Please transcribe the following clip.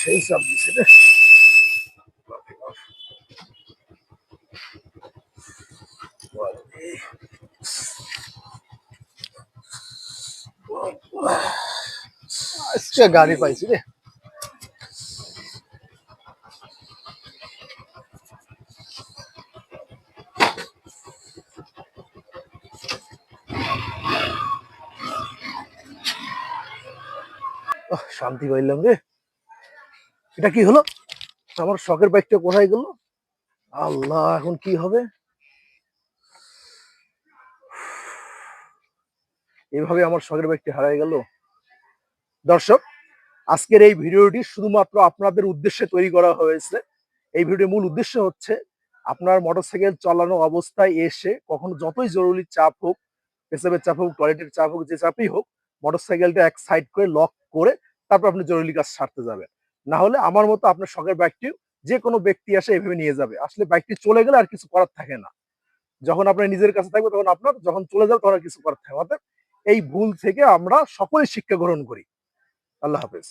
সেই চাপ দিছে রে। আজকে গাড়ি পাইছি রে। শান্তি পাইলাম রে। এটা কি হলো? আমার শখের বাইকটা কোথায় গেল? আল্লাহ, এখন কি হবে? এভাবে আমার শখের বাইকটি হারাই গেল। দর্শক, আজকের এই ভিডিওটি শুধুমাত্র আপনাদের উদ্দেশ্যে তৈরি করা হয়েছে। এই ভিডিওর মূল উদ্দেশ্য হচ্ছে আপনার মোটরসাইকেল চালানো অবস্থায় এসে কখনো যতই জরুরি চাপ হোক, পেশাবের চাপ হোক, টয়লেটের চাপ হোক, যে চাপই হোক, মোটরসাইকেলটা এক সাইড করে লক করে তারপর আপনি জরুরি কাজ সারতে যাবেন। না হলে আমার মতো আপনার শখের বাইকটি যে কোনো ব্যক্তি আসে এভাবে নিয়ে যাবে। আসলে বাইকটি চলে গেলে আর কিছু করার থাকে না। যখন আপনার নিজের কাছে থাকবে তখন আপনার, যখন চলে যাবে তখন আর কিছু করার থাকে না। অর্থাৎ এই ভুল থেকে আমরা সকলেই শিক্ষা গ্রহণ করি। আল্লাহ হাফেজ।